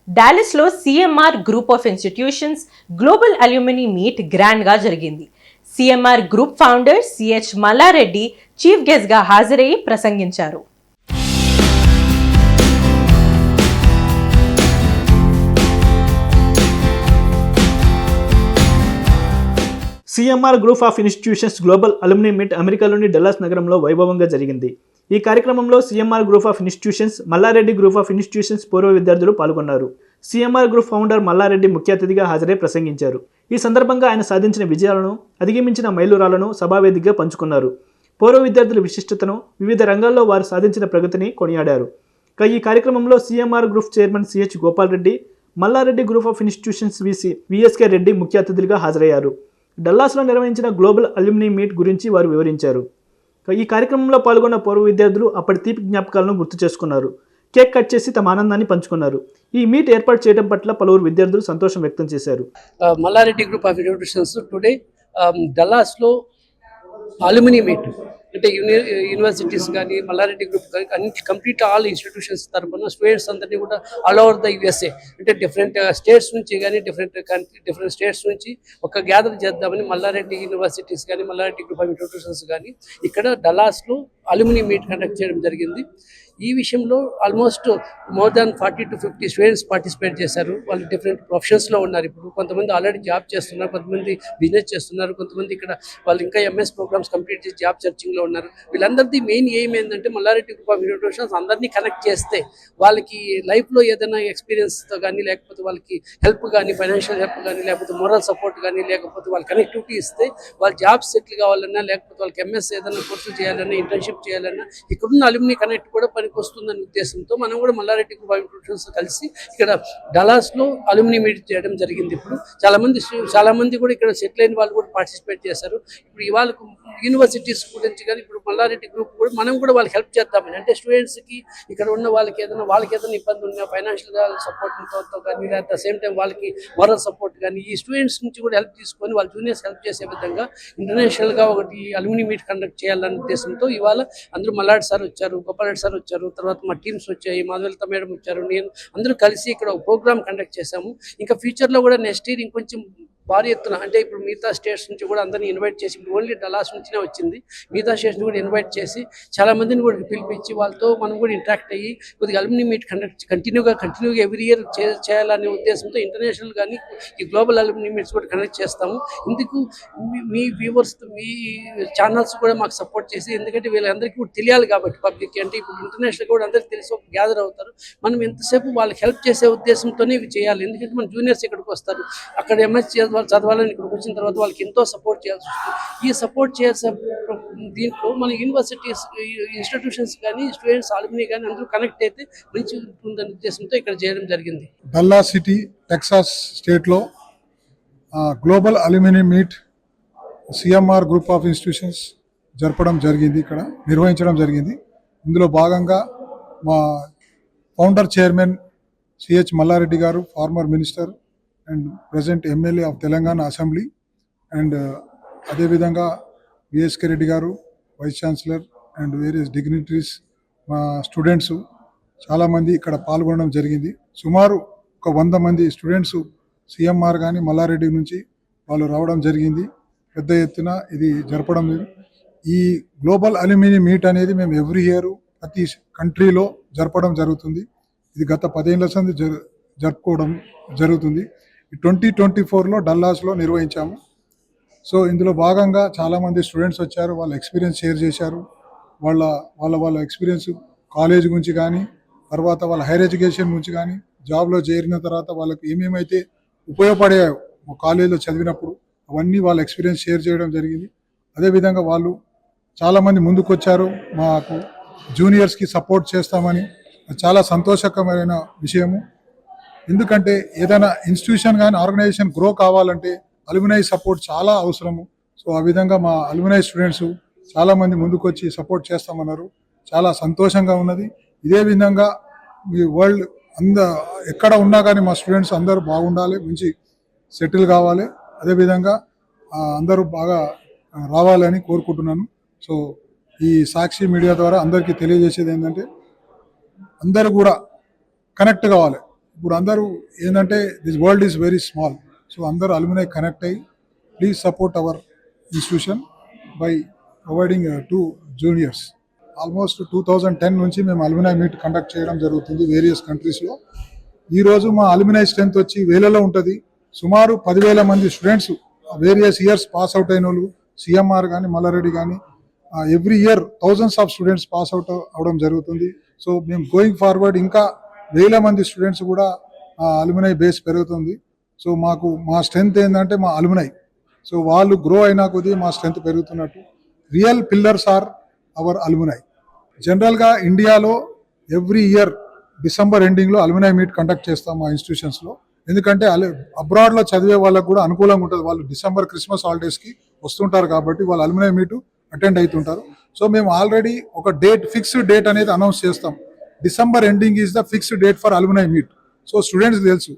డాలస్లో CMR group of institutions global alumni meet గ్రాండ్గా జరిగింది. CMR group founder CH Mallareddy chief గెస్ట్గా హాజరయ్యి ప్రసంగించారు. CMR group of institutions global alumni meet అమెరికాలోని Dallas నగరంలో వైభవంగా జరిగింది. ఈ కార్యక్రమంలో CMR group of institutions, Mallareddy group of institutions పూర్వ విద్యార్థులు పాల్గొన్నారు. సిఎంఆర్ గ్రూప్ ఫౌండర్ మల్లారెడ్డి ముఖ్య అతిథిగా హాజరై ప్రసంగించారు. ఈ సందర్భంగా ఆయన సాధించిన విజయాలను, అధిగమించిన మైలురాళ్లను సభావేదికగా పంచుకున్నారు. పూర్వ విద్యార్థుల విశిష్టతను, వివిధ రంగాల్లో వారు సాధించిన ప్రగతిని కొనియాడారు. ఈ కార్యక్రమంలో CMR group chairman CH Gopal Reddy, Mallareddy group of institutions VC VSK Reddy ముఖ్య అతిథులుగా హాజరయ్యారు. డల్లాస్లో నిర్వహించిన గ్లోబల్ అల్యూమినీ మీట్ గురించి వారు వివరించారు. ఈ కార్యక్రమంలో పాల్గొన్న పూర్వ విద్యార్థులు అప్పటి తీపి జ్ఞాపకాలను గుర్తు చేసుకున్నారు. కేక్ కట్ చేసి తమ ఆనందాన్ని పంచుకున్నారు. ఈ మీట్ ఏర్పాటు చేయడం పట్ల పలువురు విద్యార్థులు సంతోషం వ్యక్తం చేశారు. Mallareddy group of institutions today డల్లాస్లో అల్యూమినీ మీట్ అంటే యూనివర్సిటీస్ కానీ మల్లారెడ్డి గ్రూప్ కానీ అన్ని కంప్లీట్ ఆల్ ఇన్స్టిట్యూషన్స్ తరఫున స్టూడెంట్స్ అందరినీ కూడా ఆల్ ఓవర్ ద యుఎస్ఏ అంటే డిఫరెంట్ స్టేట్స్ నుంచి కానీ డిఫరెంట్ స్టేట్స్ నుంచి ఒక గ్యాదర్ చేద్దామని మల్లారెడ్డి యూనివర్సిటీస్ కానీ మల్లారెడ్డి గ్రూప్ ఆఫ్ ఇన్స్టిట్యూషన్స్ కానీ ఇక్కడ డల్లాస్లో అల్యూమినీ మీట్ కండక్ట్ చేయడం జరిగింది. ఈ విషయంలో almost more than 40 to 50 students participate చేశారు. వాళ్ళు డిఫరెంట్ ప్రొఫెషన్స్లో ఉన్నారు. ఇప్పుడు కొంతమంది ఆల్రెడీ జాబ్ చేస్తున్నారు, కొంతమంది బిజినెస్ చేస్తున్నారు, కొంతమంది ఇక్కడ వాళ్ళు ఇంకా ఎంఎస్ ప్రోగ్రామ్స్ కంప్లీట్ చేసి జాబ్ సెర్చింగ్లో ఉన్నారు. వీళ్ళందరిది మెయిన్ ఎయిమ్ ఏంటంటే మల్లారెడ్డి గ్రూప్ ఆఫ్ ఇన్స్టిట్యూషన్స్ అందరినీ కనెక్ట్ చేస్తే వాళ్ళకి లైఫ్లో ఏదైనా ఎక్స్పీరియన్స్తో కానీ లేకపోతే వాళ్ళకి హెల్ప్ కానీ ఫైనాన్షియల్ హెల్ప్ కానీ లేకపోతే మోరల్ సపోర్ట్ కానీ లేకపోతే వాళ్ళ కనెక్టివిటీ ఇస్తే వాళ్ళు జాబ్ సెటిల్ కావాలన్నా లేకపోతే వాళ్ళకి ఎంఎస్ ఏదైనా కోర్సులు చేయాలన్నా ఇంటర్న్షిప్ చేయాలన్నా ఇక్కడున్న అల్యూమినీ కనెక్ట్ కూడా వస్తుందనే ఉద్దేశంతో మనం కూడా మల్లారెడ్డి గ్రూప్ ఆఫ్ ఇన్స్టిట్యూషన్స్ కలిసి ఇక్కడ డల్లాస్లో అల్యూమినీ మీట్ చేయడం జరిగింది. ఇప్పుడు చాలా మంది కూడా ఇక్కడ సెటిల్ అయిన వాళ్ళు కూడా పార్టిసిపేట్ చేశారు. ఇప్పుడు ఇవాళ యూనివర్సిటీస్ గురించి కానీ ఇప్పుడు మల్లారెడ్డి గ్రూప్ కూడా మనం కూడా వాళ్ళకి హెల్ప్ చేద్దామని అంటే స్టూడెంట్స్కి ఇక్కడ ఉన్న వాళ్ళకి ఏదైనా ఇబ్బంది ఉన్నా ఫైనాన్షియల్గా సపోర్ట్తో కానీ అట్ ద సేమ్ టైం వాళ్ళకి మోరల్ సపోర్ట్ కానీ ఈ స్టూడెంట్స్ నుంచి కూడా హెల్ప్ తీసుకొని వాళ్ళ జూనియర్స్ హెల్ప్ చేసే విధంగా ఇంటర్నేషనల్గా ఒకటి అల్యూమినీ మీట్ కండక్ట్ చేయాలనే ఉద్దేశంతో ఇవాళ అందరూ మల్లారెడ్డి సార్ వచ్చారు, గోపాల్ రెడ్డి సార్ వచ్చారు, తర్వాత మా టీమ్స్ వచ్చాయి, మాధవలత మేడం వచ్చారు, నేను అందరూ కలిసి ఇక్కడ ఒక ప్రోగ్రామ్ కండక్ట్ చేశాము. ఇంకా ఫ్యూచర్లో కూడా నెక్స్ట్ ఇయర్ ఇంకొంచెం భారీ ఎత్తున అంటే ఇప్పుడు మిగతా స్టేట్స్ నుంచి కూడా అందరినీ ఇన్వైట్ చేసి ఇప్పుడు ఓన్లీ డల్లాస్ నుంచినే వచ్చింది, మిగతా స్టేట్స్ కూడా ఇన్వైట్ చేసి చాలా మందిని కూడా పిలిపించి వాళ్ళతో మనం కూడా ఇంటరాక్ట్ అయ్యి కొద్దిగా అల్యూమినీ మీట్ కంటిన్యూగా ఎవ్రీ ఇయర్ చేయాలనే ఉద్దేశంతో ఇంటర్నేషనల్ కానీ ఈ గ్లోబల్ అల్యూమినీ మీట్స్ కూడా కండక్ట్ చేస్తాము. ఇందుకు మీ వ్యూవర్స్ మీ ఛానల్స్ కూడా మాకు సపోర్ట్ చేసి ఎందుకంటే వీళ్ళందరికీ కూడా తెలియాలి కాబట్టి పబ్లిక్ అంటే ఇప్పుడు ఇంటర్నేషనల్ కూడా అందరికీ తెలిసి ఒక గ్యాదర్ అవుతారు. మనం ఎంతసేపు వాళ్ళకి హెల్ప్ చేసే ఉద్దేశంతోనే ఇవి చేయాలి. ఎందుకంటే మన జూనియర్స్ ఇక్కడికి వస్తారు, అక్కడ ఎంఎస్ వాళ్ళు చదవాలని ఇక్కడికి వచ్చిన తర్వాత వాళ్ళకి ఎంతో సపోర్ట్ చేయాల్సి వస్తుంది. ఈ సపోర్ట్ చేసే దీంట్లో మన యూనివర్సిటీస్ ఇన్స్టిట్యూషన్స్ కానీ స్టూడెంట్స్ అల్యూమినీ కానీ అందరూ కనెక్ట్ అయితే మంచి ఉంటుందనే ఉద్దేశంతో ఇక్కడ చేయడం జరిగింది. డల్లాస్ సిటీ టెక్సాస్ స్టేట్లో global alumni meet CMR group of institutions ఇక్కడ నిర్వహించడం జరిగింది. ఇందులో భాగంగా మా ఫౌండర్ చైర్మన్ సిహెచ్ మల్లారెడ్డి గారు, former minister and present MLA of Telangana assembly and అదేవిధంగా విఎస్కే రెడ్డి గారు, vice chancellor and various dignitaries, మా స్టూడెంట్స్ చాలామంది ఇక్కడ పాల్గొనడం జరిగింది. సుమారు ఒక 100 మంది స్టూడెంట్స్ సిఎంఆర్ కానీ మల్లారెడ్డి నుంచి వాళ్ళు రావడం జరిగింది. పెద్ద ఎత్తున ఇది జరపడం. ఈ గ్లోబల్ అల్యూమినీ మీట్ అనేది మేము ఎవ్రీ ఇయర్ ప్రతి కంట్రీలో జరపడం జరుగుతుంది. ఇది గత 10 ఏళ్ల సంది జరుపుకోవడం జరుగుతుంది. 2024లో డల్లాస్లో నిర్వహించాము. సో ఇందులో భాగంగా చాలామంది స్టూడెంట్స్ వచ్చారు, వాళ్ళ ఎక్స్పీరియన్స్ షేర్ చేశారు. వాళ్ళ ఎక్స్పీరియన్స్ కాలేజ్ గురించి కానీ తర్వాత వాళ్ళ హైయర్ ఎడ్యుకేషన్ గురించి కానీ జాబ్లో చేరిన తర్వాత వాళ్ళకి ఏమేమైతే ఉపయోగపడాయో కాలేజీలో చదివినప్పుడు అవన్నీ వాళ్ళ ఎక్స్పీరియన్స్ షేర్ చేయడం జరిగింది. అదేవిధంగా వాళ్ళు చాలామంది ముందుకు వచ్చారు, మాకు జూనియర్స్కి సపోర్ట్ చేస్తామని. చాలా సంతోషకరమైన విషయము. ఎందుకంటే ఏదైనా ఇన్స్టిట్యూషన్ కానీ ఆర్గనైజేషన్ గ్రో కావాలంటే అల్యూమినీ సపోర్ట్ చాలా అవసరము. సో ఆ విధంగా మా అల్యూమినీ స్టూడెంట్స్ చాలామంది ముందుకు వచ్చి సపోర్ట్ చేస్తామన్నారు. చాలా సంతోషంగా ఉన్నది. ఇదే విధంగా ఈ వరల్డ్ ఎక్కడ ఉన్నా కానీ మా స్టూడెంట్స్ అందరూ బాగుండాలి, మంచి సెటిల్ కావాలి, అదేవిధంగా అందరూ బాగా రావాలని కోరుకుంటున్నాను. సో ఈ సాక్షి మీడియా ద్వారా అందరికీ తెలియజేసేది ఏంటంటే అందరూ కూడా కనెక్ట్ కావాలి. ఇప్పుడు అందరూ ఏంటంటే this world is very small. So అందరూ అలుమినై కనెక్ట్ అయ్యి please support our institution by providing to juniors. Almost 2010 నుంచి మేము అలుమినై మీట్ కండక్ట్ చేయడం జరుగుతుంది వేరియస్ కంట్రీస్లో. ఈరోజు మా అలుమినై స్ట్రెంత్ వచ్చి వేలలో ఉంటుంది. సుమారు 10,000 మంది students various years pass out అయిన వాళ్ళు, సిఎంఆర్ కానీ మల్లారెడ్డి కానీ every year thousands of students pass out అవడం జరుగుతుంది. సో మేము గోయింగ్ ఫార్వర్డ్ ఇంకా 1,000 మంది స్టూడెంట్స్ కూడా అలుమినై బేస్ పెరుగుతుంది. సో మా స్ట్రెంత్ ఏంటంటే మా అలుమినై. సో వాళ్ళు గ్రో అయినా కొద్దీ మా స్ట్రెంత్ పెరుగుతున్నట్టు. Real pillars are our alumni. జనరల్గా ఇండియాలో ఎవ్రీ ఇయర్ డిసెంబర్ ఎండింగ్లో అలుమినై మీట్ కండక్ట్ చేస్తాం మా ఇన్స్టిట్యూషన్స్లో. ఎందుకంటే అబ్రాడ్లో చదివే వాళ్ళకు కూడా అనుకూలంగా ఉంటుంది. వాళ్ళు డిసెంబర్ క్రిస్మస్ హాలిడేస్కి వస్తుంటారు కాబట్టి వాళ్ళు అలుమినై మీట్ అటెండ్ అవుతుంటారు. సో మేము ఆల్రెడీ ఒక ఫిక్స్డ్ డేట్ అనేది అనౌన్స్ చేస్తాం. December ending is the fixed date for alumni meet. So students తెలుసు.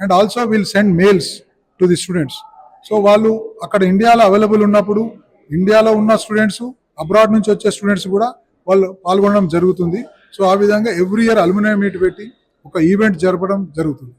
And also will send mails to the students. So వాళ్ళు అక్కడ ఇండియాలో అవైలబుల్ ఉన్నప్పుడు ఇండియాలో ఉన్న స్టూడెంట్స్, అబ్రాడ్ నుంచి వచ్చే స్టూడెంట్స్ కూడా వాళ్ళు పాల్గొనడం జరుగుతుంది. సో ఆ విధంగా ఎవ్రీ ఇయర్ అలుమినై మీట్ పెట్టి ఒక ఈవెంట్ జరపడం జరుగుతుంది.